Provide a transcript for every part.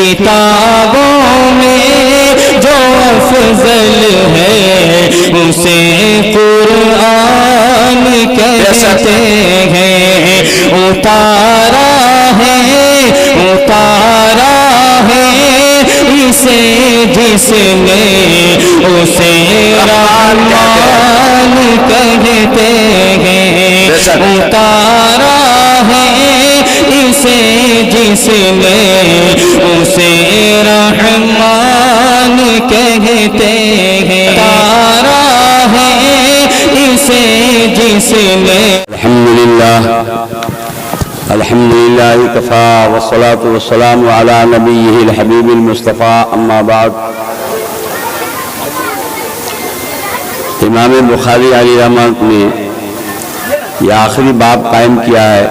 کتابوں میں جو افضل ہے اسے قرآن کہتے ہیں، اتارا ہے اسے جس نے اسے رحمان کہتے ہیں، اتارا ہے اسے جس نے اسے رحمان کہتے ہیں، اتارا ہے اسے جس نے الحمدللہ کفا والصلاة والسلام علی نبیہ الحبیب المصطفیٰ، اما بعد۔ امام بخاری علیہ رحمۃ نے یہ آخری باب قائم کیا ہے،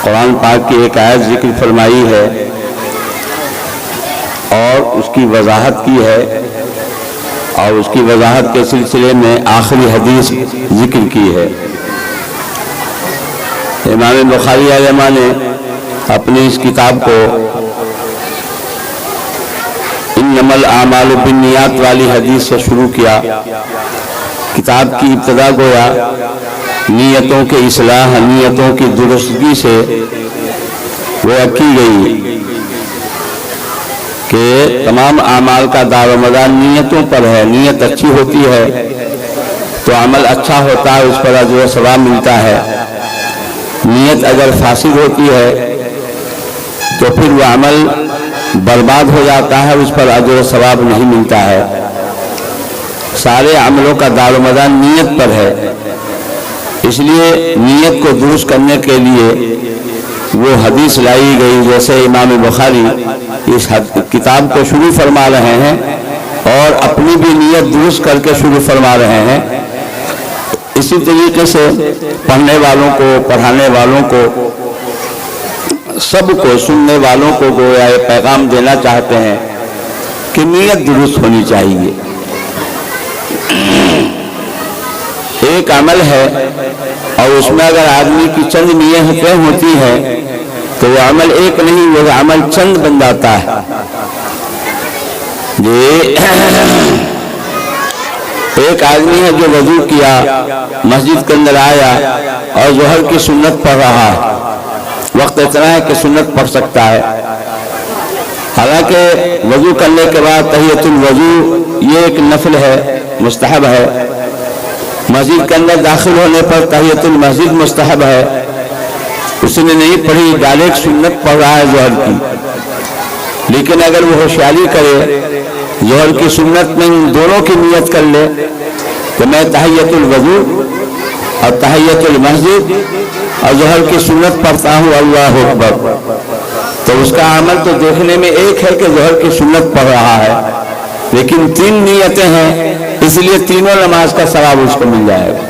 قرآن پاک کی ایک آیت ذکر فرمائی ہے اور اس کی وضاحت کی ہے، اور اس کی وضاحت کے سلسلے میں آخری حدیث ذکر کی ہے۔ امام بخاری علیہ رحمۃ نے اپنی اس کتاب کو انما الاعمال بالنیات والی حدیث سے شروع کیا۔ کتاب کی ابتدا گویا نیتوں کے اصلاح، نیتوں کی درستگی سے گویا کی گئی کہ تمام اعمال کا دار و مدار نیتوں پر ہے۔ نیت اچھی ہوتی ہے تو عمل اچھا ہوتا ہے، اس پر اجر و ثواب ملتا ہے۔ نیت اگر فاسد ہوتی ہے تو پھر وہ عمل برباد ہو جاتا ہے، اس پر اجر و ثواب نہیں ملتا ہے۔ سارے عملوں کا دار و مدار نیت پر ہے، اس لیے نیت کو درست کرنے کے لیے وہ حدیث لائی گئی، جیسے امام بخاری اس کتاب کو شروع فرما رہے ہیں اور اپنی بھی نیت درست کر کے شروع فرما رہے ہیں، اسی طریقے سے پڑھنے والوں کو، پڑھانے والوں کو، سب کو، سننے والوں کو گویا یہ پیغام دینا چاہتے ہیں کہ نیت درست ہونی چاہیے۔ ایک عمل ہے اور اس میں اگر آدمی کی چند نیتیں ہوتی ہیں تو وہ عمل ایک نہیں، وہ عمل چند بن جاتا ہے۔ ایک آدمی ہے جو وضو کیا، مسجد کے اندر آیا اور ظہر کی سنت پڑھ رہا ہے، وقت اتنا ہے کہ سنت پڑھ سکتا ہے، حالانکہ وضو کرنے کے بعد تحیۃ الوضو یہ ایک نفل ہے، مستحب ہے۔ مسجد کے اندر داخل ہونے پر تحیۃ المسجد مستحب ہے، اس نے نہیں پڑھی، ڈائریکٹ سنت پڑھ رہا ہے ظہر کی۔ لیکن اگر وہ ہوشیاری کرے، ظہر کی سنت میں دونوں کی نیت کر لے کہ میں تحیۃ الوضو اور تحیۃ المسجد اور ظہر کی سنت پڑھتا ہوں، اللہ اکبر، تو اس کا عمل تو دیکھنے میں ایک ہے کہ ظہر کی سنت پڑھ رہا ہے، لیکن تین نیتیں ہیں، اس لیے تینوں نماز کا ثواب اس کو مل جائے گا۔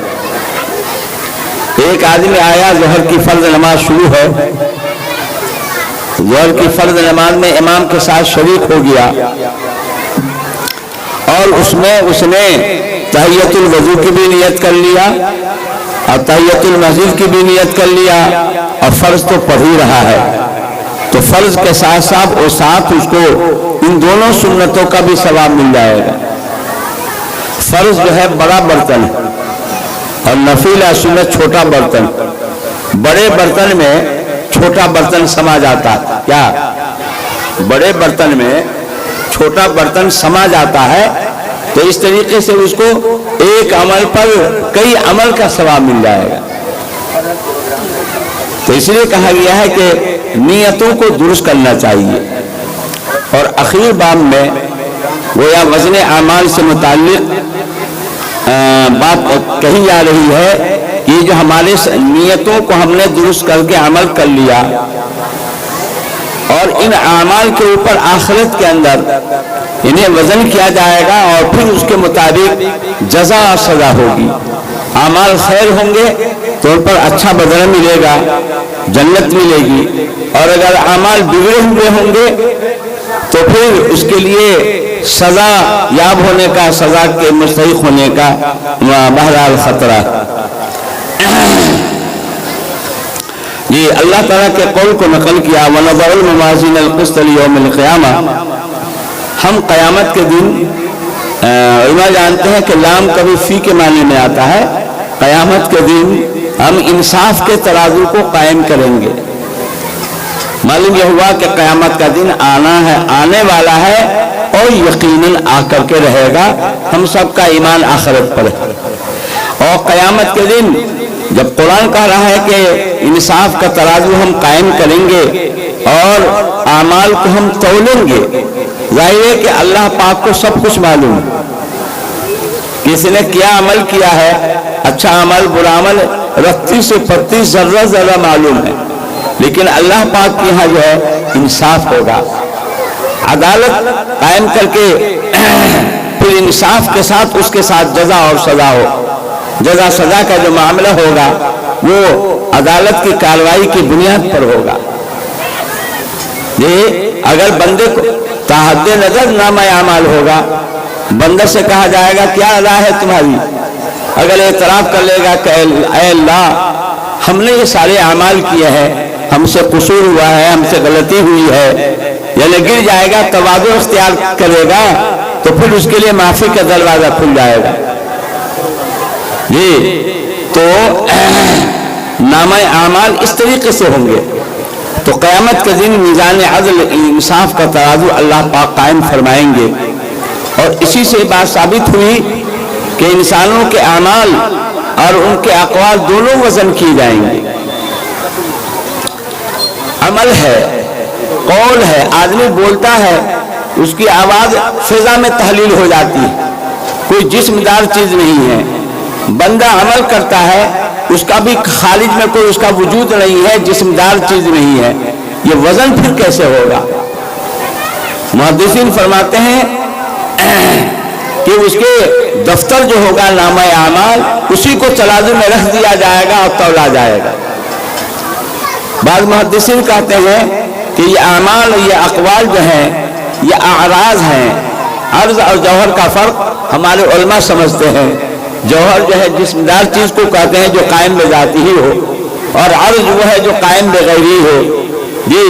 ایک آدمی آیا، ظہر کی فرض نماز شروع ہے، ظہر کی فرض نماز میں امام کے ساتھ شریک ہو گیا اور اس نے تحیۃ الوضو کی بھی نیت کر لیا اور تحیۃ المسجد کی بھی نیت کر لیا، اور فرض تو پڑھ ہی رہا ہے، تو فرض کے ساتھ ساتھ اس کو ان دونوں سنتوں کا بھی ثواب مل جائے گا۔ فرض جو ہے بڑا برتن اور نفیلہ سنت چھوٹا برتن، بڑے برتن میں چھوٹا برتن سما جاتا ہے، کیا بڑے برتن میں چھوٹا برتن سما جاتا ہے، تو اس طریقے سے اس کو ایک عمل پر کئی عمل کا ثواب مل جائے گا۔ تو اس لیے کہا گیا ہے کہ نیتوں کو درست کرنا چاہیے۔ اور اخیر باب میں گویا وزن اعمال سے متعلق بات کہی جا رہی ہے کہ جو ہمارے نیتوں کو ہم نے درست کر کے عمل کر لیا اور ان اعمال کے اوپر آخرت کے اندر انہیں وزن کیا جائے گا اور پھر اس کے مطابق جزا اور سزا ہوگی۔ اعمال خیر ہوں گے تو ان پر اچھا بدلہ ملے گا، جنت ملے گی، اور اگر اعمال بگڑے ہوئے ہوں گے تو پھر اس کے لیے سزا یاب ہونے کا، سزا کے مستحق ہونے کا بہرحال خطرہ۔ یہ اللہ تعالیٰ کے قول کو نقل کیا وَنَضَعُ الْمَوَازِينَ الْقِسْطَ لِيَوْمِ الْقِيَامَةِ. ہم قیامت کے دن علماء جانتے ہیں کہ لام کبھی فی کے معنی میں آتا ہے. قیامت کے دن ہم انصاف کے ترازو کو قائم کریں گے. معلوم یہ ہوا کہ قیامت کا دن آنا ہے، آنے والا ہے اور یقیناً آ کر کے رہے گا. ہم سب کا ایمان آخرت پر ہے. اور قیامت کے دن جب قرآن کہہ رہا ہے کہ انصاف کا ترازو ہم قائم کریں گے اور اعمال کو ہم تولیں گے، ظاہر ہے کہ اللہ پاک کو سب کچھ معلوم ہے. کسی نے کیا عمل کیا ہے، اچھا عمل برا عمل، رتی سے پتی ذرہ ذرہ معلوم ہے. لیکن اللہ پاک کے یہاں جو ہے انصاف ہوگا، عدالت قائم کر کے پھر انصاف کے ساتھ اس کے ساتھ جزا اور سزا ہو. جزا سزا کا جو معاملہ ہوگا وہ عدالت کی کارروائی کی بنیاد پر ہوگا. یہ اگر بندے کو تحد نظر نامہ اعمال ہوگا، بندے سے کہا جائے گا کیا رائے ہے تمہاری؟ اگر اعتراف کر لے گا کہ اے اللہ ہم نے یہ سارے اعمال کیے ہیں، ہم سے قصور ہوا ہے، ہم سے غلطی ہوئی ہے، یعنی گر جائے گا، تواضع اختیار کرے گا تو پھر اس کے لیے معافی کا دروازہ کھل جائے گا. جی تو نامہ اعمال اس طریقے سے ہوں گے. تو قیامت کے دن میزان عدل انصاف کا ترازو اللہ پاک قائم فرمائیں گے. اور اسی سے بات ثابت ہوئی کہ انسانوں کے اعمال اور ان کے اقوال دونوں وزن کیے جائیں گے. عمل ہے، قول ہے، آدمی بولتا ہے، اس کی آواز فضا میں تحلیل ہو جاتی ہے، کوئی جسمدار چیز نہیں ہے. بندہ عمل کرتا ہے، اس کا بھی خارج میں کوئی اس کا وجود نہیں ہے، جسمدار چیز نہیں ہے. یہ وزن پھر کیسے ہوگا؟ محدثین فرماتے ہیں کہ اس کے دفتر جو ہوگا نامہ اعمال، اسی کو ترازو میں رکھ دیا جائے گا اور تولا جائے گا. بعض محدثین کہتے ہیں کہ یہ اعمال اور یہ اقوال جو ہیں یہ اعراض ہیں. عرض اور جوہر کا فرق ہمارے علماء سمجھتے ہیں. جوہر جو ہے جسمدار چیز کو کہتے ہیں جو قائم بذاتی ہی ہو، اور عرض وہ ہے جو قائم بغیر ہی ہو. جی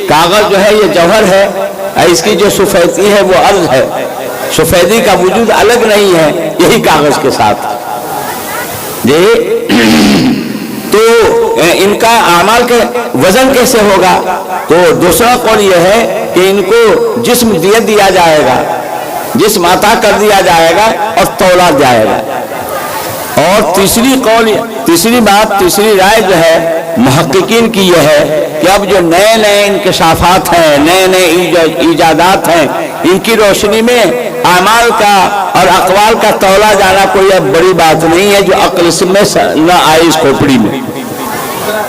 کاغذ جو ہے یہ جوہر ہے، اس کی جو سفیدی ہے وہ عرض ہے. سفیدی کا وجود الگ نہیں ہے، یہی کاغذ کے ساتھ. جی تو ان کا اعمال کے وزن کیسے ہوگا؟ تو دوسرا قول یہ ہے کہ ان کو جسم دیا جائے گا، جسم عطا کر دیا جائے گا اور تولا جائے گا. اور تیسری رائے جو ہے محققین کی یہ ہے کہ اب جو نئے نئے انکشافات ہیں، نئے نئے ایجادات ہیں، ان کی روشنی میں اعمال کا اور اقوال کا تولا جانا کوئی اب بڑی بات نہیں ہے جو عقل میں نہ آئے اس کھوپڑی میں.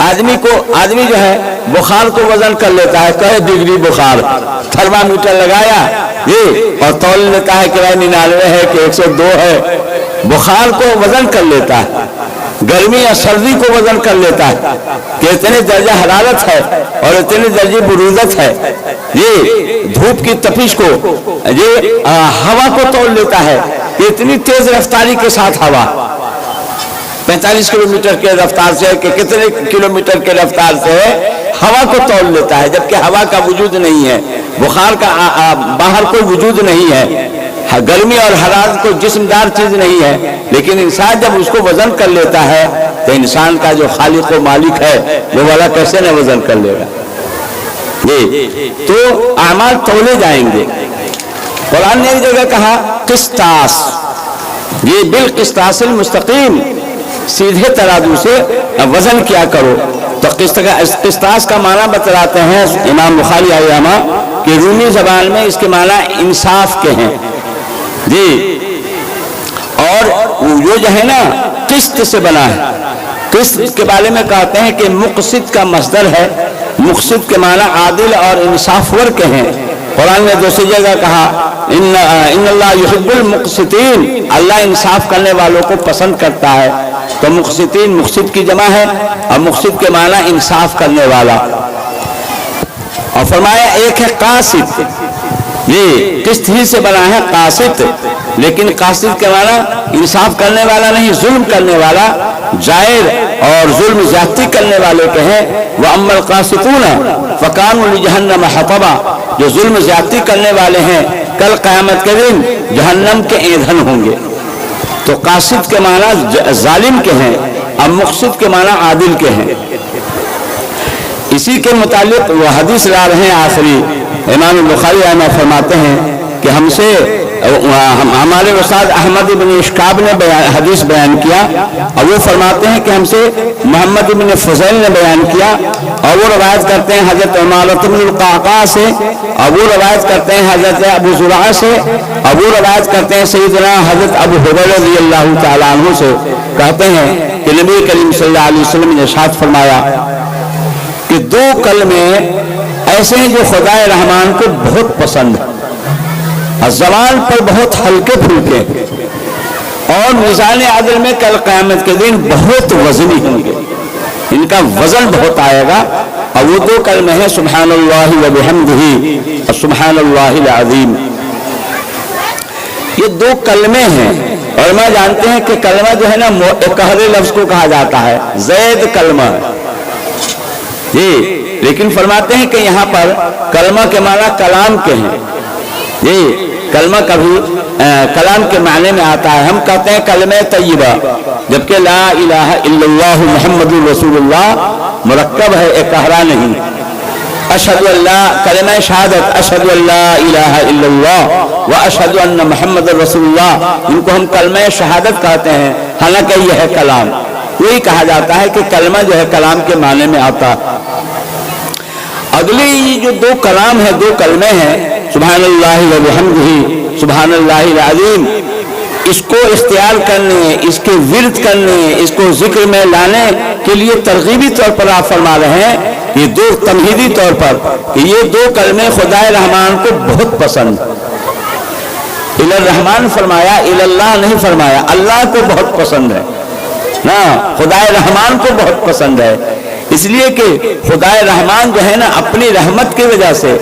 آدمی جو ہے بخار کو وزن کر لیتا ہے، کہے ڈگری بخار، تھرمامیٹر لگایا یہ اور تول لیتا ہے کہ 99 ہے کہ 102 ہے. بخار کو وزن کر لیتا ہے، گرمی یا سردی کو وزن کر لیتا ہے کہ اتنے درجہ حرارت ہے اور اتنے درجہ برودت ہے. یہ دھوپ کی تپش کو، یہ ہوا کو تول لیتا ہے کہ اتنی تیز رفتاری کے ساتھ ہوا 45 کلومیٹر کے رفتار سے کہ کتنے کلومیٹر کے رفتار سے ہوا کو تول لیتا ہے، جبکہ ہوا کا وجود نہیں ہے، بخار کا باہر کوئی وجود نہیں ہے، گرمی اور حرارت کوئی جسمدار چیز نہیں ہے. لیکن انسان جب اس کو وزن کر لیتا ہے تو انسان کا جو خالق و مالک ہے وہ والا کیسے نہ وزن کر لے گا. تو اعمال تولے جائیں گے. قرآن نے ایک جگہ کہا قسطاس، یہ بالقسطاس المستقیم، سیدھے ترازو سے وزن کیا کرو. تو قسطاس کا معنی بتلاتے ہیں امام بخاری علامہ کہ رومی زبان میں اس کے معنی انصاف کے ہیں. جی اور وہ جو ہے نا قسط سے بنا ہے. قسط کے بارے میں کہتے ہیں کہ مقسط کا مصدر ہے. مقسط کے معنی عادل اور انصافور کے ہیں. قرآن نے دوسری جگہ کہا ان اللہ یحب المقسطین، اللہ انصاف کرنے والوں کو پسند کرتا ہے. تو مقسطین مقسط کی جمع ہے اور مقسط کے معنی انصاف کرنے والا. اور فرمایا ایک ہے قاسط، یہ قسط ہی سے بنا ہے قاسط، لیکن قاسط کے معنی انصاف کرنے والا نہیں، ظلم کرنے والا. جائر اور ظلم زیادتی کرنے والے کے ہیں، وَأَمَّا الْقَاسِطُونَ فَكَانُوا لِجَهَنَّمَ حَطَبًا، جو ظلم زیادتی کرنے والے ہیں کل قیامت کے دن جہنم کے ایندھن ہوں گے۔ تو قاسط کے معنی ظالم کے ہیں، اور مقسط کے معنی عادل کے ہیں۔ اسی کے متعلق وہ حدیث لا رہے ہیں آخری، امام بخاری رحمہ فرماتے ہیں کہ ہم سے ہمارے استاد احمد بن اشکاب نے حدیث بیان کیا، اور وہ فرماتے ہیں کہ ہم سے محمد بن فضیل نے بیان کیا، اور وہ روایت کرتے ہیں حضرت عمارۃ بن القعقاع سے، اور وہ روایت کرتے ہیں حضرت ابو زرعہ سے، اور وہ روایت کرتے ہیں سیدنا حضرت ابو ہریرہ رضی اللہ تعالیٰ عنہ سے، کہتے ہیں کہ نبی کریم صلی اللہ علیہ وسلم نے ارشاد فرمایا کہ دو کلمے ایسے ہیں جو خدائے رحمان کو بہت پسند ہے، اور زبان پر بہت ہلکے پھلکے، اور میزان عدل میں کل قیامت کے دن بہت وزنی ہوں گے، ان کا وزن بہت آئے گا، اور وہ دو کلمے ہیں سبحان اللہ و بحمدہ اور سبحان اللہ العظیم۔ یہ دو کلمے ہیں، علماء جانتے ہیں کہ کلمہ جو ہے نا قہر لفظ کو کہا جاتا ہے، زید کلمہ جی، لیکن فرماتے ہیں کہ یہاں پر کلمہ کے معنی کلام کے ہیں جی، کلمہ کبھی کلام کے معنی میں آتا ہے، ہم کہتے ہیں کلمہ طیبہ، جبکہ لا الہ الا اللہ محمد رسول اللہ مرکب ہے، ایک قہرہ نہیں۔ اشہد اللہ، کلمہ شہادت، اشہد اللہ الہ الا اللہ و اشہد ان محمد رسول اللہ، ان کو ہم کلمہ شہادت کہتے ہیں، حالانکہ یہ ہے کلام۔ وہی کہا جاتا ہے کہ کلمہ جو ہے کلام کے معنی میں آتا۔ اگلی جو دو کلام ہیں، دو کلمے ہیں، سبحان اللہ و بحمدہ سبحان اللہ العظیم، اس کو اختیار کرنے، اس کے ورد کرنے، اس کو ذکر میں لانے کے لیے ترغیبی طور پر آپ فرما رہے ہیں، یہ دو تمہیدی طور پر کہ یہ دو کلمے خدائے رحمان کو بہت پسند۔ الی الرحمن فرمایا، الی اللہ نہیں فرمایا، اللہ کو بہت پسند ہے نا، خدائے رحمان کو بہت پسند ہے، اس لیے کہ خدائے رحمان جو ہے نا اپنی رحمت کی وجہ سے،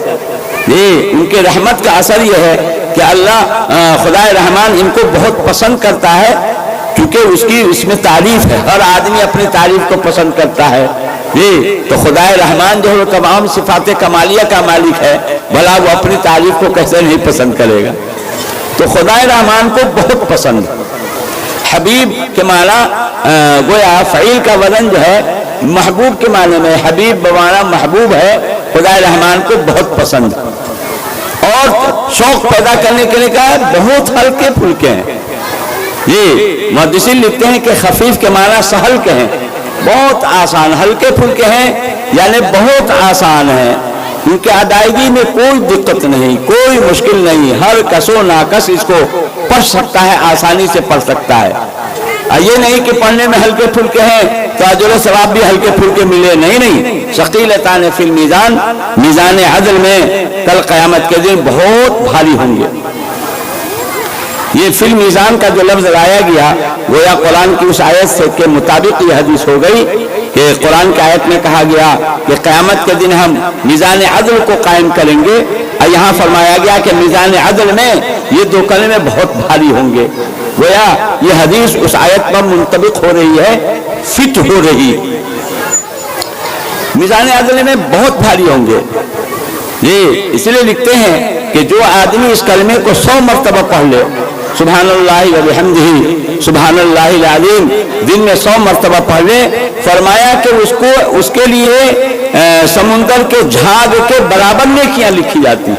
یہ ان کے رحمت کا اثر یہ ہے کہ اللہ خدائے رحمان ان کو بہت پسند کرتا ہے، کیونکہ اس میں تعریف ہے، ہر آدمی اپنی تعریف کو پسند کرتا ہے جی، تو خدائے رحمان جو ہے وہ تمام صفات کمالیہ کا مالک ہے، بھلا وہ اپنی تعریف کو کیسے نہیں پسند کرے گا؟ تو خدائے رحمان کو بہت پسند۔ حبیب کے معنی گویا فعیل کا وزن جو ہے محبوب کے معنی میں، حبیب بمعنی محبوب ہے، خدائے رحمان کو بہت پسند، اور شوق پیدا کرنے کے لیے کہا بہت ہلکے پھلکے ہیں۔ یہ محدثین لکھتے ہیں کہ خفیف کے معنی سہل کے ہیں، بہت آسان، ہلکے پھلکے ہیں یعنی بہت آسان ہیں، ان کے ادائیگی میں کوئی دقت نہیں، کوئی مشکل نہیں، ہر کس و ناکس اس کو پڑھ سکتا ہے، آسانی سے پڑھ سکتا ہے۔ یہ نہیں کہ پڑھنے میں ہلکے پھلکے ہیں تو اجر و ثواب بھی ہلکے پھلکے ملے، نہیں، ثقیلتان فی المیزان، میزان عدل میں کل قیامت کے دن بہت بھاری ہوں گے۔ یہ فی المیزان کا جو لفظ لایا گیا گویا قرآن کی اس آیت سے کے مطابق یہ حدیث ہو گئی کہ قرآن کی آیت میں کہا گیا کہ قیامت کے دن ہم میزان عدل کو قائم کریں گے، اور یہاں فرمایا گیا کہ میزان عدل میں یہ دو کلمے بہت بھاری ہوں گے، گویا یہ حدیث اس آیت پر منطبق ہو رہی ہے، فٹ ہو رہی، میزان عدل میں بہت بھاری ہوں گے۔ یہ اس لیے لکھتے ہیں کہ جو آدمی اس کلمے کو 100 مرتبہ پڑھ لے، سبحان اللہ و بحمدہ سبحان اللہ العظیم، دن میں 100 مرتبہ پڑھ لے، فرمایا کہ اس کے لیے سمندر کے جھاگ کے برابر نیکیاں لکھی جاتی،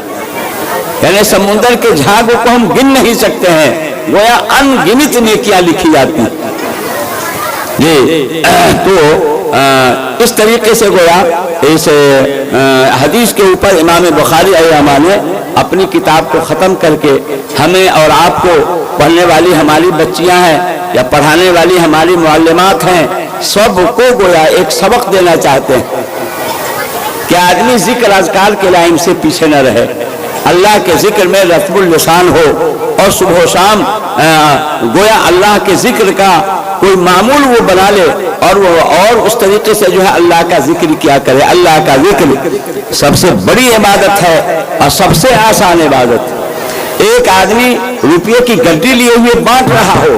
یعنی سمندر کے جھاگ کو ہم گن نہیں سکتے ہیں، گویا ان گنت نیکیاں لکھی جاتی۔ یہ تو اس طریقے سے گویا اس حدیث کے اوپر امام بخاری رحمہ نے اپنی کتاب کو ختم کر کے ہمیں اور آپ کو، پڑھنے والی ہماری بچیاں ہیں یا پڑھانے والی ہماری معلمات ہیں، سب کو گویا ایک سبق دینا چاہتے ہیں کہ آدمی ذکر اذکار کے لائن سے پیچھے نہ رہے، اللہ کے ذکر میں رتب اللسان ہو، اور صبح و شام گویا اللہ کے ذکر کا کوئی معمول وہ بنا لے، اور اس طریقے سے جو ہے اللہ کا ذکر کیا کرے۔ اللہ کا ذکر سب سے بڑی عبادت ہے اور سب سے آسان عبادت۔ ایک آدمی روپیے کی گڈی لیے ہوئے بانٹ رہا ہو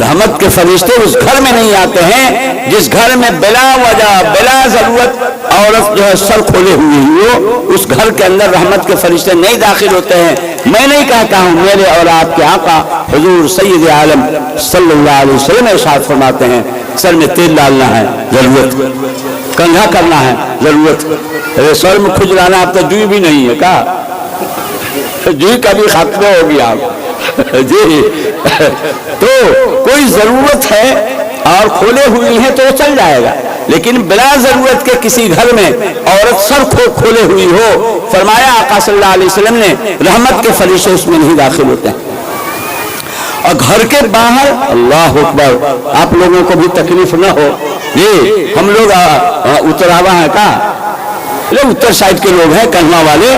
رحمت کے فرشتے اس گھر میں نہیں آتے ہیں جس گھر میں بلا وجہ بلا ضرورت عورت جو ہے سر کھولے ہوئی ہو، اس گھر کے اندر رحمت کے فرشتے نہیں داخل ہوتے ہیں۔ میں نہیں کہتا ہوں، میرے اور آپ کے آقا حضور سید عالم صلی اللہ علیہ وسلم ارشاد فرماتے ہیں سر میں تیل ڈالنا ہے ضرورت، کنگھا کرنا ہے ضرورت، سر میں کھجلانا اب تو جوئی بھی نہیں ہے، کہا جوئی کا بھی خاتمہ ہو گیا جی تو کوئی ضرورت ہے اور کھولے ہوئی ہیں تو وہ چل جائے گا، لیکن بلا ضرورت کے کسی گھر میں عورت سر کھولے ہوئی ہو، فرمایا آقا صلی اللہ علیہ وسلم نے رحمت کے فرشتے اس میں نہیں داخل ہوتے ہیں۔ اور گھر کے باہر اللہ اکبر، آپ لوگوں کو بھی تکلیف نہ ہو، یہ ہم لوگ اتراوا ہیں کا اتر سائڈ کے لوگ ہیں کنوا والے،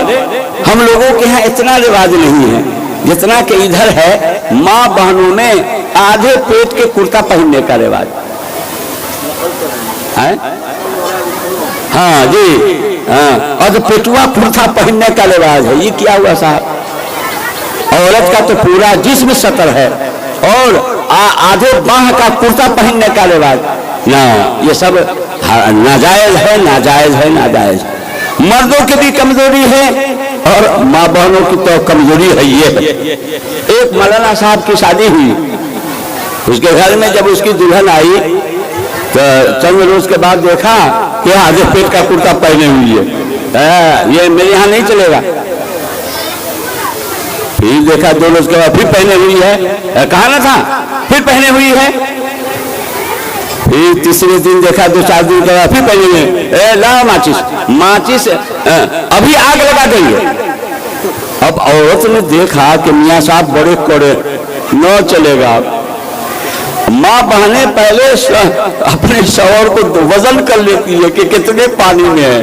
ہم لوگوں کے یہاں اتنا رواج نہیں ہے جتنا کہ ادھر ہے۔ ماں بہنوں میں آدھے پیٹ کے کرتا پہننے کا رواج ہے، ہاں جی ہاں، اور پیٹوا کرتا پہننے کا رواج ہے۔ یہ کیا ہوا صاحب؟ عورت کا تو پورا جسم سطر ہے اور آدھے باہ کا کرتا پہننے کا رواج، نہ یہ سب ناجائز ہے، ناجائز ہے، ناجائز ہے۔ مردوں کی بھی کمزوری ہے اور ماں بہنوں کی تو کمزوری ہے۔ یہ ایک مولانا صاحب کی شادی ہوئی، اس کے گھر میں جب اس کی دلہن آئی تو چند روز کے بعد دیکھا کہ آدھے پیٹ کا کرتا پہنے ہوئی ہے، یہ میرے یہاں نہیں چلے گا۔ پھر دیکھا 2 روز کے بعد پھر پہنے ہوئی ہے، کہا نہ تھا پھر پہنے ہوئی ہے۔ پھر تیسرے دن دیکھا 2-4 دن کے بعد پھر پہنے ہوئے، لا ماچس ابھی آگ لگا دیں گے۔ اب عورت نے دیکھا کہ میاں صاحب بڑے کوڑے، نہ چلے گا۔ ماں بہنیں پہلے اپنے شوہر کو وزن کر لیتی ہے کہ کتنے پانی میں ہے۔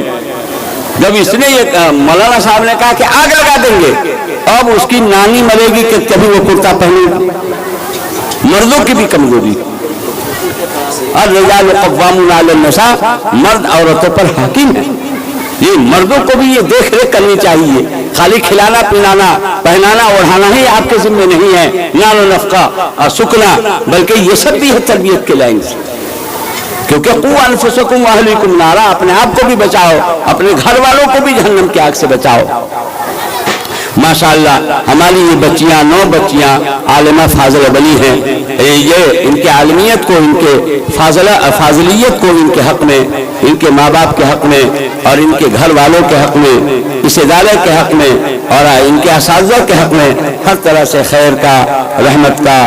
جب اس نے یہ مولانا صاحب نے کہا کہ آگ لگا دیں گے، اب اس کی نانی مرے گی کہ کبھی وہ کرتا پہنے گا۔ مردوں کی بھی کمزوری، الرجال قوامون علی النساء، مرد عورتوں پر حاکم ہے۔ یہ مردوں کو بھی یہ دیکھ ریکھ کرنی چاہیے، خالی کھلانا پلانا پہنانا اوڑھانا ہی آپ کے ذمہ نہیں ہے، نان و نفقہ اور سکنا، بلکہ یہ سب بھی ہے تربیت کے لائن سے۔ کیونکہ قوا انفسکم واہلیکم نارا، اپنے آپ کو بھی بچاؤ، اپنے گھر والوں کو بھی جہنم کی آگ سے بچاؤ۔ ماشاءاللہ ہماری یہ بچیاں 9 بچیاں عالمہ فاضلہ بنی ہیں، یہ ان کے عالمیت کو، ان کے فاضلیت کو ان کے حق میں، ان کے ماں باپ کے حق میں اور ان کے گھر والوں کے حق میں، اس ادارے کے حق میں اور ان کے اساتذہ کے حق میں ہر طرح سے خیر کا، رحمت کا،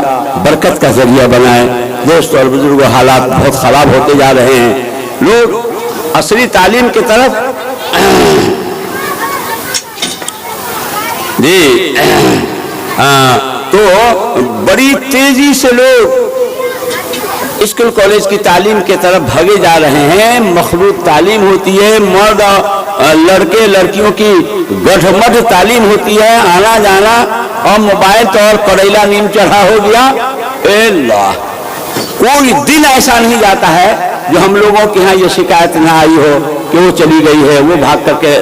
برکت کا ذریعہ بنائیں۔ دوستو اور بزرگوں، حالات بہت خراب ہوتے جا رہے ہیں، لوگ عصری تعلیم کی طرف جی تو بڑی تیزی سے لوگ اسکول کالج کی تعلیم کی طرف بھگے جا رہے ہیں۔ مخلوط تعلیم ہوتی ہے، مرد لڑکے لڑکیوں کی گٹھمٹ تعلیم ہوتی ہے، آنا جانا، اور موبائل تو اور کریلا نیم چڑھا ہو گیا۔ اے اللہ، کوئی دن ایسا نہیں جاتا ہے جو ہم لوگوں کے ہاں یہ شکایت نہ آئی ہو کہ وہ چلی گئی ہے، وہ بھاگ کر کے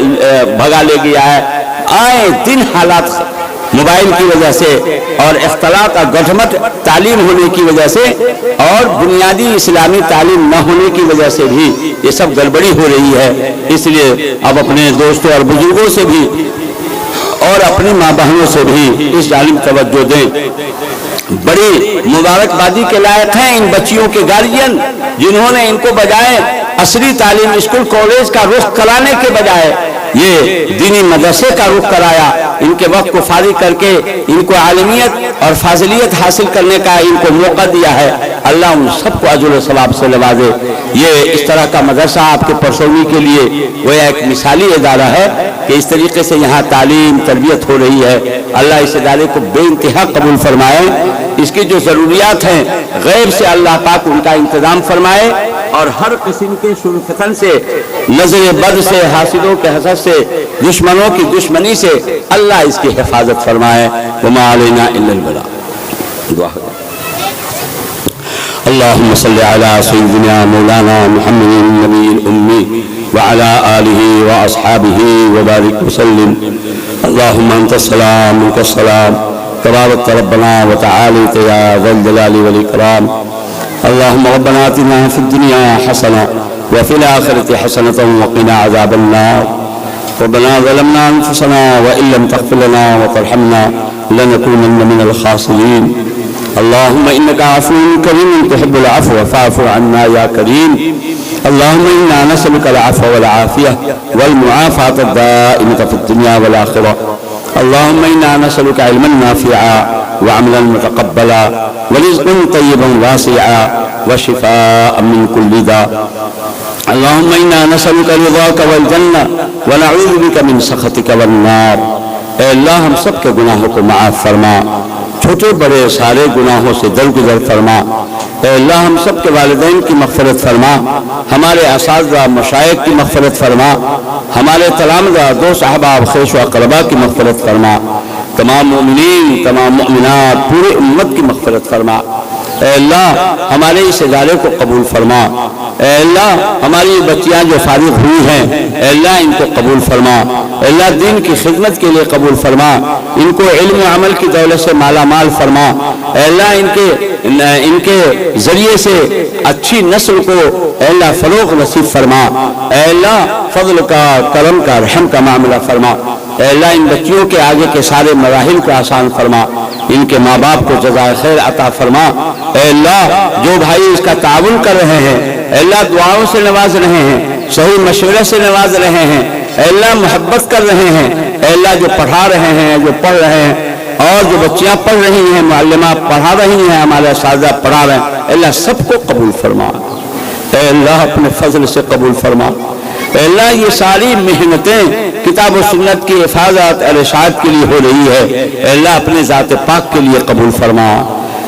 بھگا لے گیا ہے۔ آئے دن حالات موبائل کی وجہ سے اور اختلاط اور گٹھمٹ تعلیم ہونے کی وجہ سے اور بنیادی اسلامی تعلیم نہ ہونے کی وجہ سے بھی یہ سب گڑبڑی ہو رہی ہے۔ اس لیے اب اپنے دوستوں اور بزرگوں سے بھی اور اپنی ماں بہنوں سے بھی اس جانب توجہ دیں۔ بڑی مبارکبادی کے لائق ہیں ان بچیوں کے گارجین جنہوں نے ان کو بجائے عصری تعلیم اسکول کالج کا رخ کرانے کے بجائے یہ دینی مدرسے کا رخ کرایا، ان کے وقت کو فارغ کر کے ان کو عالمیت اور فاضلیت حاصل کرنے کا ان کو موقع دیا ہے۔ اللہ ان سب کو اجر و ثواب سے نوازے۔ یہ اس طرح کا مدرسہ آپ کے پرسونی کے لیے وہ ایک مثالی ادارہ ہے کہ اس طریقے سے یہاں تعلیم تربیت ہو رہی ہے۔ اللہ اس ادارے کو بے انتہا قبول فرمائے، اس کی جو ضروریات ہیں غیب سے اللہ پاک ان کا انتظام فرمائے، اور ہر قسم کے شر و فتن سے، نظر بد سے، حاسدوں کے حسد سے، دشمنوں کی دشمنی سے اللہ اس کی حفاظت فرمائے۔ وما علینا الا البلاغ۔ دعا اللهم صل على سيدنا مولانا محمد النبي الأمي وعلى آله وأصحابه وبارك وسلم۔ اللهم أنت السلام منك السلام تبارك ربنا وتعاليت يا ذا الجلال والإكرام. اللهم ربنا آتنا في الدنيا حسنة وفي الآخرة حسنة وقنا عذاب النار. ربنا ظلمنا أنفسنا وإن لم تغفر لنا وترحمنا لنكونن من الخاسرين. اللهم إنك عفو كريم تحب العفو فاعف عنا يا كريم. اللهم إنا نسألك العفو والعافية والمعافاة الدائمة في الدنيا والآخرة. اللهم إنا نسألك علما نافعا وعملا متقبلا ورزقا طيبا واسعا وشفاء من كل داء. اللهم إنا نسألك رضاك والجنة ونعوذ بك من سخطك والنار. اے اللہ ہم سب کے گناہوں کو معاف فرما، چھوٹے بڑے سارے گناہوں سے درگزر فرما. اے اللہ ہم سب کے والدین کی مغفرت فرما، ہمارے اساتذہ مشائخ کی مغفرت فرما، ہمارے تلامذہ دوست احباب خیش و اقربا کی مغفرت فرما، تمام مومنین تمام مؤمنات پورے امت کی مغفرت فرما. اے اللہ ہمارے اس ادارے کو قبول فرما. اے اللہ ہماری بچیاں جو فارغ ہوئی ہیں اے اللہ ان کو قبول فرما. اے اللہ دین کی خدمت کے لیے قبول فرما، ان کو علم و عمل کی دولت سے مالا مال فرما. اے اللہ ان کے ذریعے سے اچھی نسل کو اے اللہ فروغ نصیب فرما. اے اللہ فضل کا کرم کا رحم کا معاملہ فرما. اے اللہ ان بچیوں کے آگے کے سارے مراحل کو آسان فرما، ان کے ماں باپ کو جزائے خیر عطا فرما. اے اللہ جو بھائی اس کا تعاون کر رہے ہیں اے اللہ دعاؤں سے نواز رہے ہیں، صحیح مشورے سے نواز رہے ہیں، اے اللہ محبت کر رہے ہیں، اے اللہ جو پڑھا رہے ہیں جو پڑھ رہے ہیں اور جو بچیاں پڑھ رہی ہیں معلمہ پڑھا رہی ہیں ہمارے اساتذہ پڑھا رہے ہیں اے اللہ سب کو قبول فرما. اے اللہ اپنے فضل سے قبول فرما. اے اللہ یہ ساری محنتیں کتاب و سنت کی حفاظت اور ارشاد کے لیے ہو رہی ہے اے اللہ اپنے ذات پاک کے لیے قبول فرما.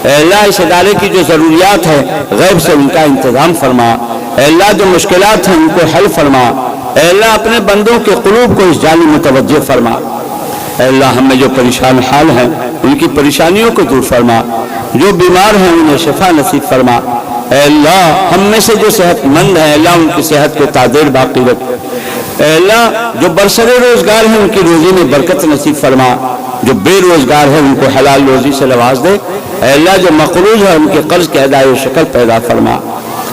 اے اللہ اس ادارے کی جو ضروریات ہے غیب سے ان کا انتظام فرما. اے اللہ جو مشکلات ہیں ان کو حل فرما. اے اللہ اپنے بندوں کے قلوب کو اس جانب متوجہ فرما. اے اللہ ہم میں جو پریشان حال ہیں ان کی پریشانیوں کو دور فرما، جو بیمار ہیں انہیں شفا نصیب فرما. اے اللہ ہم میں سے جو صحت مند ہیں اللہ ان کی صحت کو تادیر باقی رکھ. اے اللہ جو برسر روزگار ہیں ان کی روزی میں برکت نصیب فرما، جو بے روزگار ہیں ان کو حلال روزی سے نواز دے. اے اللہ جو مقروض ہے ان کے قرض کے ادائے شکل پیدا فرما.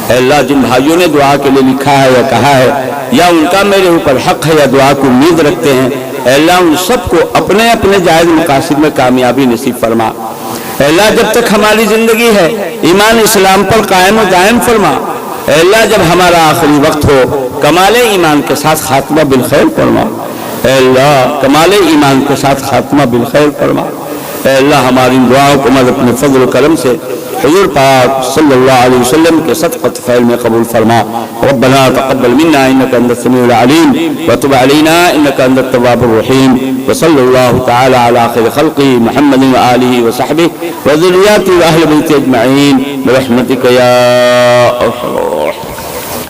اے اللہ جن بھائیوں نے دعا کے لیے لکھا ہے یا کہا ہے یا ان کا میرے اوپر حق ہے یا دعا کو امید رکھتے ہیں اے اللہ ان سب کو اپنے اپنے جائز مقاصد میں کامیابی نصیب فرما. اے اللہ جب تک ہماری زندگی ہے ایمان اسلام پر قائم و دائم فرما. اے اللہ جب ہمارا آخری وقت ہو کمال ایمان کے ساتھ خاتمہ بالخیر فرما. اے اللہ کمال ایمان کے ساتھ خاتمہ بالخیر فرما. اے اللہ ہماری دعاؤں کو مد اپنے فضل و کرم سے حضور پاک صلی اللہ علیہ وسلم کے صدقۃ فعل میں قبول فرما. ربنا تقبل منا انك انت السميع العليم وتب علينا انك انت التواب الرحيم. وصلى الله تعالى على خير خلقه محمد وآله وصحبه وذرياته واهل بيته اجمعين برحمتك يا ارحم